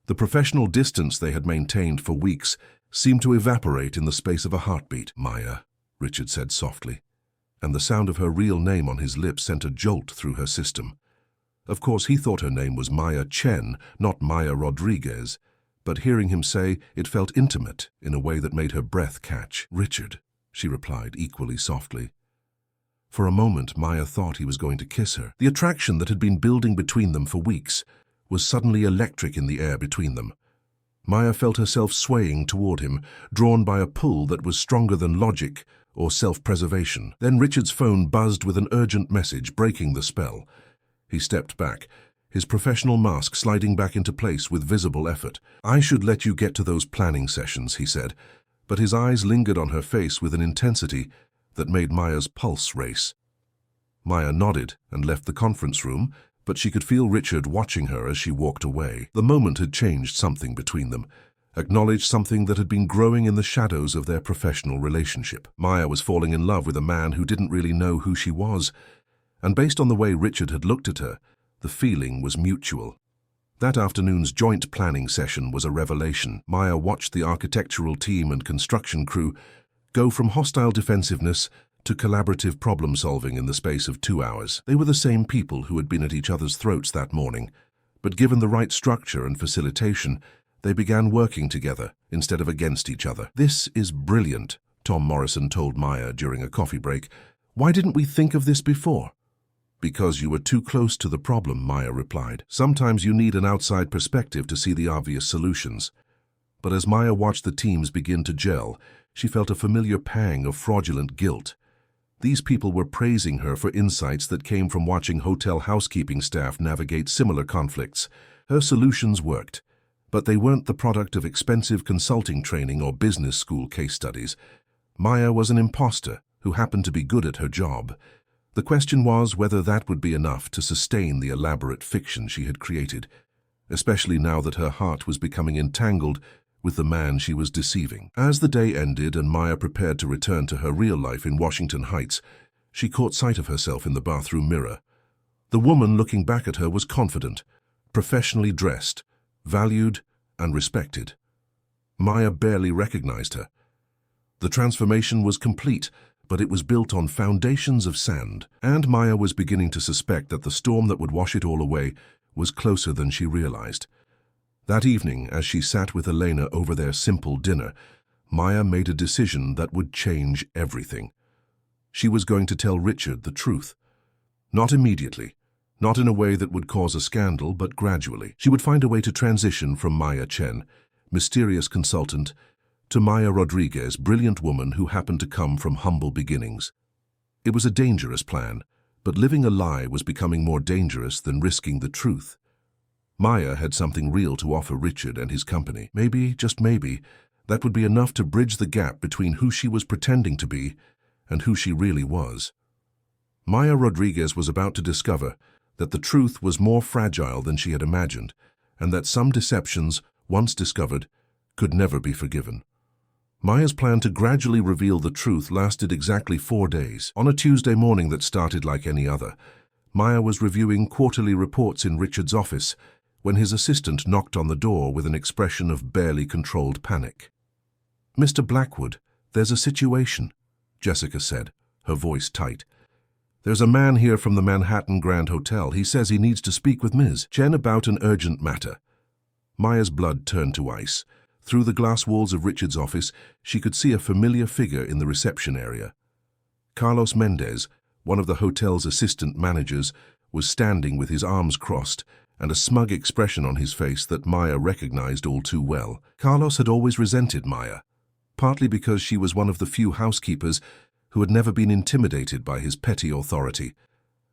The professional distance they had maintained for weeks seemed to evaporate in the space of a heartbeat. Maya, Richard said softly, and the sound of her real name on his lips sent a jolt through her system. Of course, he thought her name was Maya Chen, not Maya Rodriguez, but hearing him say it felt intimate in a way that made her breath catch. Richard, she replied equally softly. For a moment, Maya thought he was going to kiss her. The attraction that had been building between them for weeks was suddenly electric in the air between them. Maya felt herself swaying toward him, drawn by a pull that was stronger than logic or self-preservation. Then Richard's phone buzzed with an urgent message, breaking the spell. He stepped back, his professional mask sliding back into place with visible effort. I should let you get to those planning sessions, he said, but his eyes lingered on her face with an intensity that made Maya's pulse race. Maya nodded and left the conference room, but she could feel Richard watching her as she walked away. The moment had changed something between them, acknowledged something that had been growing in the shadows of their professional relationship. Maya was falling in love with a man who didn't really know who she was, and based on the way Richard had looked at her, the feeling was mutual. That afternoon's joint planning session was a revelation. Maya watched the architectural team and construction crew go from hostile defensiveness to collaborative problem-solving in the space of 2 hours. They were the same people who had been at each other's throats that morning, but given the right structure and facilitation, they began working together instead of against each other. "This is brilliant," Tom Morrison told Maya during a coffee break. "Why didn't we think of this before?" "Because you were too close to the problem," Maya replied. "Sometimes you need an outside perspective to see the obvious solutions." But as Maya watched the teams begin to gel, she felt a familiar pang of fraudulent guilt. These people were praising her for insights that came from watching hotel housekeeping staff navigate similar conflicts. Her solutions worked, but they weren't the product of expensive consulting training or business school case studies. Maya was an imposter who happened to be good at her job. The question was whether that would be enough to sustain the elaborate fiction she had created, especially now that her heart was becoming entangled with the man she was deceiving. As the day ended and Maya prepared to return to her real life in Washington Heights, she caught sight of herself in the bathroom mirror. The woman looking back at her was confident, professionally dressed, valued and respected. Maya barely recognized her. The transformation was complete, but it was built on foundations of sand, and Maya was beginning to suspect that the storm that would wash it all away was closer than she realized. That evening, as she sat with Elena over their simple dinner, Maya made a decision that would change everything. She was going to tell Richard the truth. Not immediately, not in a way that would cause a scandal, but gradually. She would find a way to transition from Maya Chen, mysterious consultant, to Maya Rodriguez, brilliant woman who happened to come from humble beginnings. It was a dangerous plan, but living a lie was becoming more dangerous than risking the truth. Maya had something real to offer Richard and his company. Maybe, just maybe, that would be enough to bridge the gap between who she was pretending to be and who she really was. Maya Rodriguez was about to discover that the truth was more fragile than she had imagined, and that some deceptions, once discovered, could never be forgiven. Maya's plan to gradually reveal the truth lasted exactly 4 days. On a Tuesday morning that started like any other, Maya was reviewing quarterly reports in Richard's office when his assistant knocked on the door with an expression of barely controlled panic. "Mr. Blackwood, there's a situation," Jessica said, her voice tight. "There's a man here from the Manhattan Grand Hotel. He says he needs to speak with Ms. Chen about an urgent matter." Maya's blood turned to ice. Through the glass walls of Richard's office, she could see a familiar figure in the reception area. Carlos Mendez, one of the hotel's assistant managers, was standing with his arms crossed and a smug expression on his face that Maya recognized all too well. Carlos had always resented Maya, partly because she was one of the few housekeepers who had never been intimidated by his petty authority,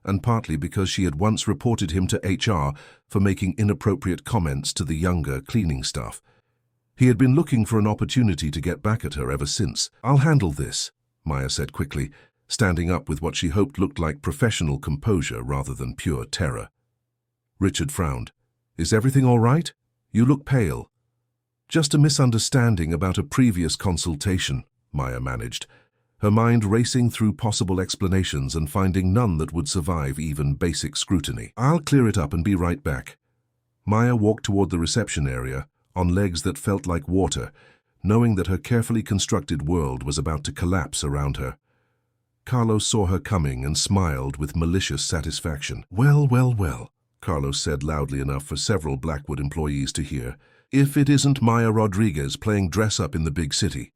and partly because she had once reported him to HR for making inappropriate comments to the younger cleaning staff. He had been looking for an opportunity to get back at her ever since. "I'll handle this," Maya said quickly, standing up with what she hoped looked like professional composure rather than pure terror. Richard frowned. "Is everything all right? You look pale." "Just a misunderstanding about a previous consultation," Maya managed, her mind racing through possible explanations and finding none that would survive even basic scrutiny. "I'll clear it up and be right back." Maya walked toward the reception area, on legs that felt like water, knowing that her carefully constructed world was about to collapse around her. Carlos saw her coming and smiled with malicious satisfaction. "Well, well, well," Carlos said loudly enough for several Blackwood employees to hear. "If it isn't Maya Rodriguez playing dress-up in the big city."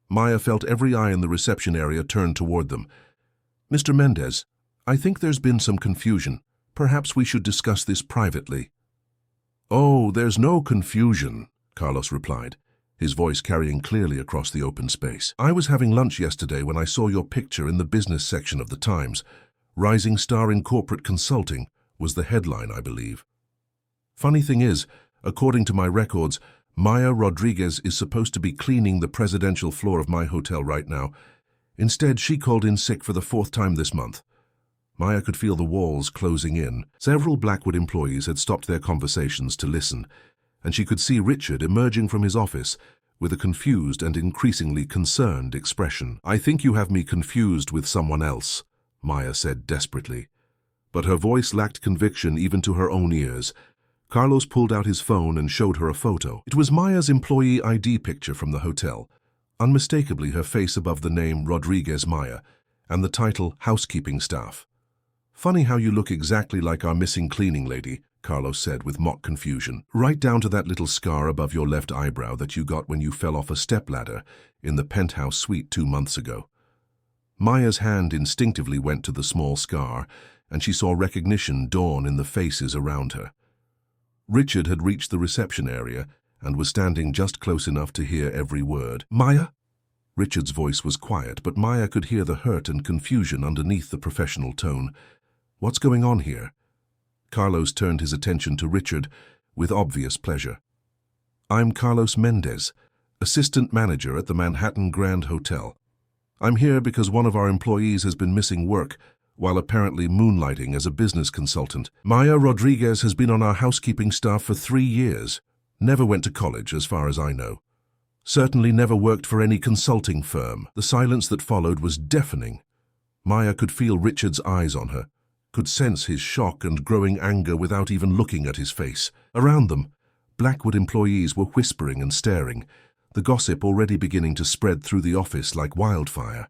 Maya felt every eye in the reception area turned toward them. "Mr. Mendez, I think there's been some confusion. Perhaps we should discuss this privately." "Oh, there's no confusion," Carlos replied, his voice carrying clearly across the open space. "I was having lunch yesterday when I saw your picture in the business section of the Times. Rising star in corporate consulting was the headline, I believe. Funny thing is, according to my records, Maya Rodriguez is supposed to be cleaning the presidential floor of my hotel right now. Instead, she called in sick for the 4th time this month." Maya could feel the walls closing in. Several Blackwood employees had stopped their conversations to listen, and she could see Richard emerging from his office with a confused and increasingly concerned expression. "I think you have me confused with someone else," Maya said desperately. But her voice lacked conviction even to her own ears. Carlos pulled out his phone and showed her a photo. It was Maya's employee ID picture from the hotel, unmistakably her face above the name Rodriguez Maya and the title Housekeeping Staff. "Funny how you look exactly like our missing cleaning lady," Carlos said with mock confusion, "right down to that little scar above your left eyebrow that you got when you fell off a stepladder in the penthouse suite 2 months ago." Maya's hand instinctively went to the small scar, and she saw recognition dawn in the faces around her. Richard had reached the reception area and was standing just close enough to hear every word. "Maya?" Richard's voice was quiet, but Maya could hear the hurt and confusion underneath the professional tone. "What's going on here?" Carlos turned his attention to Richard with obvious pleasure. "I'm Carlos Mendez, assistant manager at the Manhattan Grand Hotel. I'm here because one of our employees has been missing work while apparently moonlighting as a business consultant. Maya Rodriguez has been on our housekeeping staff for 3 years. Never went to college, as far as I know. Certainly never worked for any consulting firm." The silence that followed was deafening. Maya could feel Richard's eyes on her, could sense his shock and growing anger without even looking at his face. Around them, Blackwood employees were whispering and staring, the gossip already beginning to spread through the office like wildfire.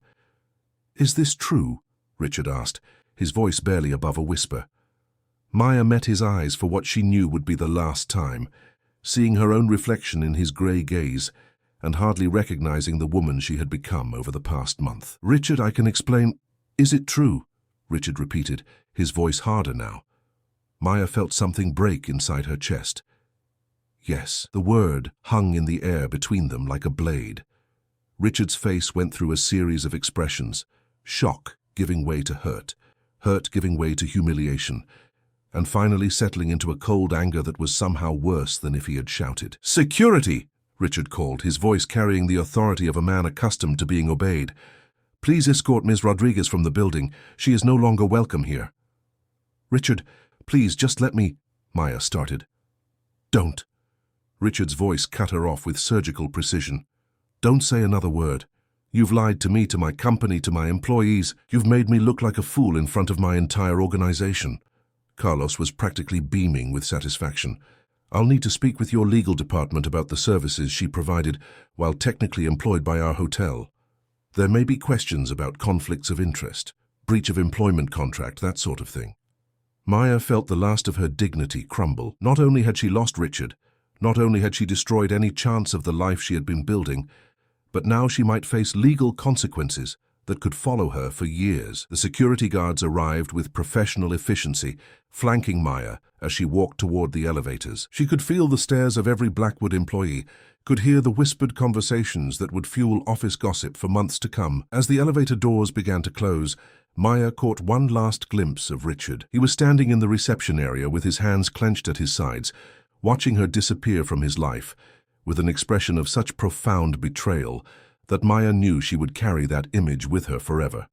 "Is this true?" Richard asked, his voice barely above a whisper. Maya met his eyes for what she knew would be the last time, seeing her own reflection in his grey gaze and hardly recognizing the woman she had become over the past month. "Richard, I can explain." "Is it true?" Richard repeated, his voice harder now. Maya felt something break inside her chest. Yes, the word hung in the air between them like a blade. Richard's face went through a series of expressions, shock giving way to hurt giving way to humiliation, and finally settling into a cold anger that was somehow worse than if he had shouted. "Security!" Richard called, his voice carrying the authority of a man accustomed to being obeyed. "Please escort Ms. Rodriguez from the building. She is no longer welcome here." "Richard, please just let me—" Maya started. "Don't." Richard's voice cut her off with surgical precision. "Don't say another word. You've lied to me, to my company, to my employees. You've made me look like a fool in front of my entire organization." Carlos was practically beaming with satisfaction. "I'll need to speak with your legal department about the services she provided while technically employed by our hotel. There may be questions about conflicts of interest, breach of employment contract, that sort of thing." Maya felt the last of her dignity crumble. Not only had she lost Richard, not only had she destroyed any chance of the life she had been building, but now she might face legal consequences that could follow her for years. The security guards arrived with professional efficiency, flanking Maya as she walked toward the elevators. She could feel the stares of every Blackwood employee, could hear the whispered conversations that would fuel office gossip for months to come. As the elevator doors began to close, Maya caught one last glimpse of Richard. He was standing in the reception area with his hands clenched at his sides, watching her disappear from his life, with an expression of such profound betrayal that Maya knew she would carry that image with her forever.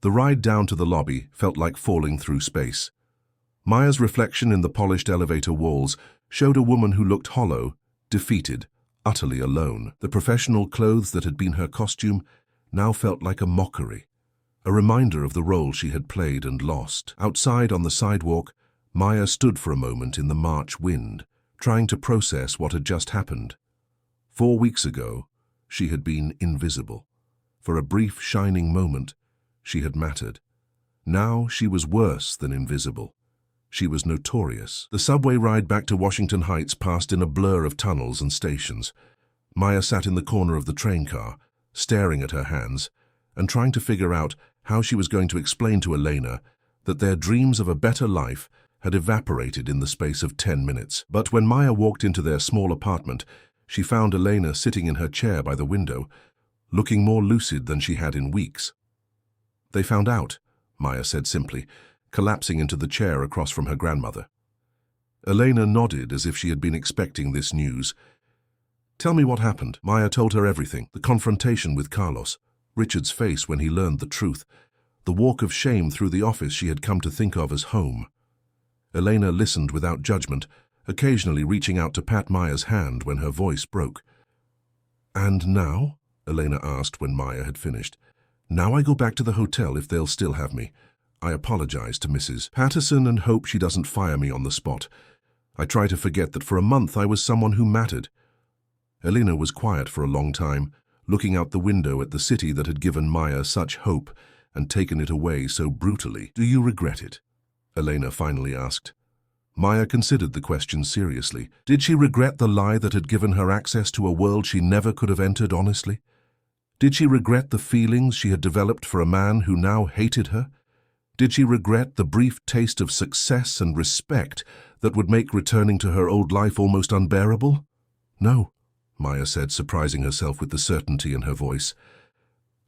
The ride down to the lobby felt like falling through space. Maya's reflection in the polished elevator walls showed a woman who looked hollow, defeated, utterly alone. The professional clothes that had been her costume now felt like a mockery, a reminder of the role she had played and lost. Outside on the sidewalk, Maya stood for a moment in the March wind, trying to process what had just happened. 4 weeks ago, she had been invisible. For a brief, shining moment, she had mattered. Now she was worse than invisible. She was notorious. The subway ride back to Washington Heights passed in a blur of tunnels and stations. Maya sat in the corner of the train car, staring at her hands, and trying to figure out how she was going to explain to Elena that their dreams of a better life had evaporated in the space of 10 minutes. But when Maya walked into their small apartment, she found Elena sitting in her chair by the window, looking more lucid than she had in weeks. "They found out," Maya said simply, collapsing into the chair across from her grandmother. Elena nodded as if she had been expecting this news. "Tell me what happened." Maya told her everything, the confrontation with Carlos, Richard's face when he learned the truth, the walk of shame through the office she had come to think of as home. Elena listened without judgment, occasionally reaching out to pat Maya's hand when her voice broke. "And now?" Elena asked when Maya had finished. "Now I go back to the hotel if they'll still have me. I apologize to Mrs. Patterson and hope she doesn't fire me on the spot. I try to forget that for a month I was someone who mattered." Elena was quiet for a long time, looking out the window at the city that had given Maya such hope and taken it away so brutally. "Do you regret it?" Elena finally asked. Maya considered the question seriously. Did she regret the lie that had given her access to a world she never could have entered honestly? Did she regret the feelings she had developed for a man who now hated her? Did she regret the brief taste of success and respect that would make returning to her old life almost unbearable? "No," Maya said, surprising herself with the certainty in her voice.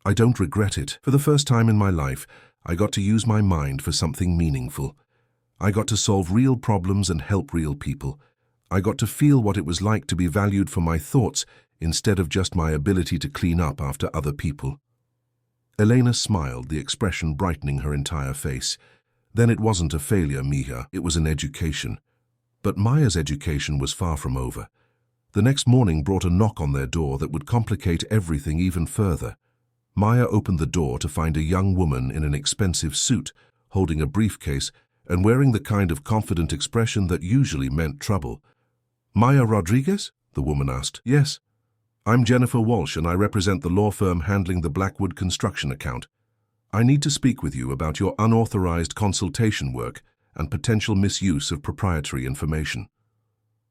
"I don't regret it. For the first time in my life, I got to use my mind for something meaningful. I got to solve real problems and help real people. I got to feel what it was like to be valued for my thoughts instead of just my ability to clean up after other people." Elena smiled, the expression brightening her entire face. "Then it wasn't a failure, Mija. It was an education." But Maya's education was far from over. The next morning brought a knock on their door that would complicate everything even further. Maya opened the door to find a young woman in an expensive suit, holding a briefcase and wearing the kind of confident expression that usually meant trouble. "Maya Rodriguez?" the woman asked. "Yes. I'm Jennifer Walsh and I represent the law firm handling the Blackwood construction account. I need to speak with you about your unauthorized consultation work and potential misuse of proprietary information."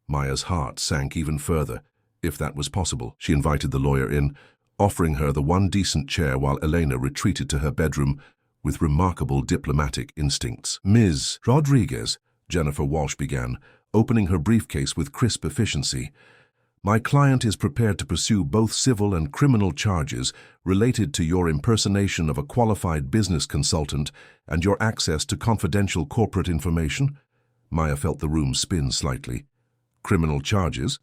Maya's heart sank even further, if that was possible. She invited the lawyer in, offering her the one decent chair while Elena retreated to her bedroom with remarkable diplomatic instincts. "Ms. Rodriguez," Jennifer Walsh began, opening her briefcase with crisp efficiency, "my client is prepared to pursue both civil and criminal charges related to your impersonation of a qualified business consultant and your access to confidential corporate information." Maya felt the room spin slightly. "Criminal charges?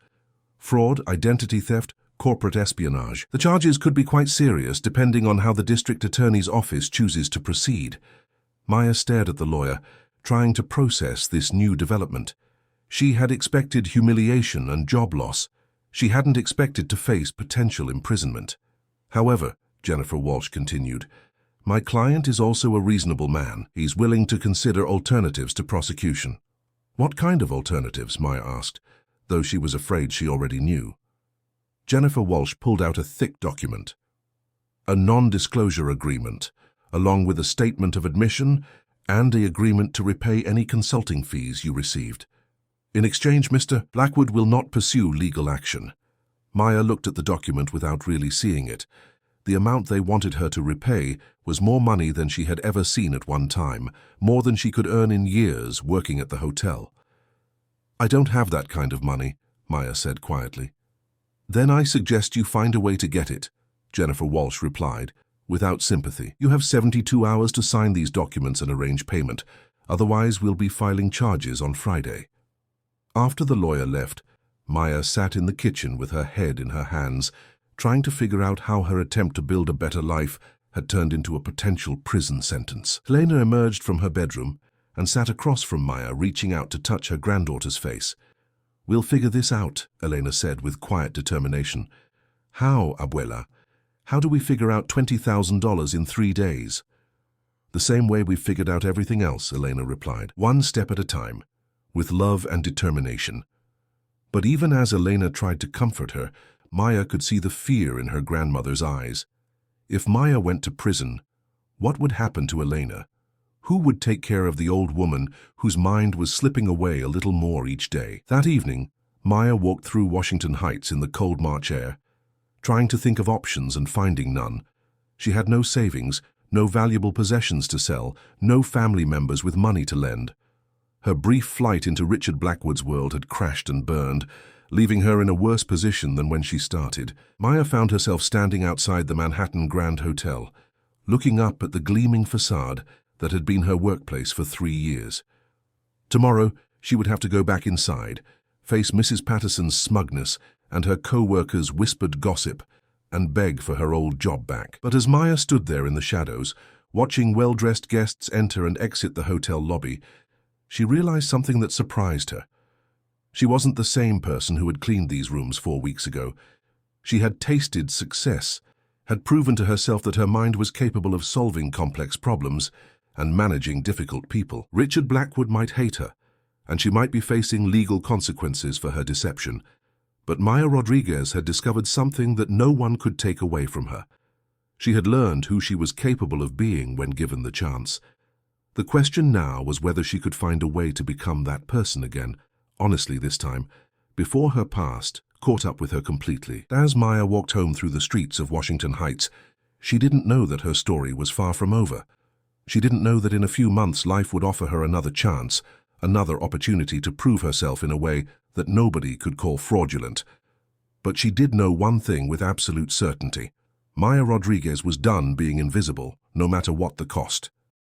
Fraud, identity theft, corporate espionage. The charges could be quite serious depending on how the district attorney's office chooses to proceed." Maya stared at the lawyer, trying to process this new development. She had expected humiliation and job loss. She hadn't expected to face potential imprisonment. "However," Jennifer Walsh continued, "my client is also a reasonable man. He's willing to consider alternatives to prosecution." "What kind of alternatives?" Maya asked, though she was afraid she already knew. Jennifer Walsh pulled out a thick document. "A non-disclosure agreement, along with a statement of admission and the agreement to repay any consulting fees you received. In exchange, Mr. Blackwood will not pursue legal action." Maya looked at the document without really seeing it. The amount they wanted her to repay was more money than she had ever seen at one time, more than she could earn in years working at the hotel. "I don't have that kind of money," Maya said quietly. "Then I suggest you find a way to get it," Jennifer Walsh replied, without sympathy. "You have 72 hours to sign these documents and arrange payment. Otherwise, we'll be filing charges on Friday." After the lawyer left, Maya sat in the kitchen with her head in her hands, trying to figure out how her attempt to build a better life had turned into a potential prison sentence. Elena emerged from her bedroom and sat across from Maya, reaching out to touch her granddaughter's face. "We'll figure this out," Elena said with quiet determination. "How, Abuela? How do we figure out $20,000 in 3 days?" "The same way we've figured out everything else," Elena replied. "One step at a time, with love and determination." But even as Elena tried to comfort her, Maya could see the fear in her grandmother's eyes. If Maya went to prison, what would happen to Elena? Who would take care of the old woman whose mind was slipping away a little more each day? That evening, Maya walked through Washington Heights in the cold March air, trying to think of options and finding none. She had no savings, no valuable possessions to sell, no family members with money to lend. Her brief flight into Richard Blackwood's world had crashed and burned, leaving her in a worse position than when she started. Maya found herself standing outside the Manhattan Grand Hotel, looking up at the gleaming facade that had been her workplace for 3 years. Tomorrow, she would have to go back inside, face Mrs. Patterson's smugness and her co-workers' whispered gossip, and beg for her old job back. But as Maya stood there in the shadows, watching well-dressed guests enter and exit the hotel lobby, she realized something that surprised her. She wasn't the same person who had cleaned these rooms 4 weeks ago. She had tasted success, had proven to herself that her mind was capable of solving complex problems and managing difficult people. Richard Blackwood might hate her, and she might be facing legal consequences for her deception. But Maya Rodriguez had discovered something that no one could take away from her. She had learned who she was capable of being when given the chance. The question now was whether she could find a way to become that person again, honestly this time, before her past caught up with her completely. As Maya walked home through the streets of Washington Heights, she didn't know that her story was far from over. She didn't know that in a few months life would offer her another chance, another opportunity to prove herself in a way that nobody could call fraudulent. But she did know one thing with absolute certainty. Maya Rodriguez was done being invisible, no matter what the cost.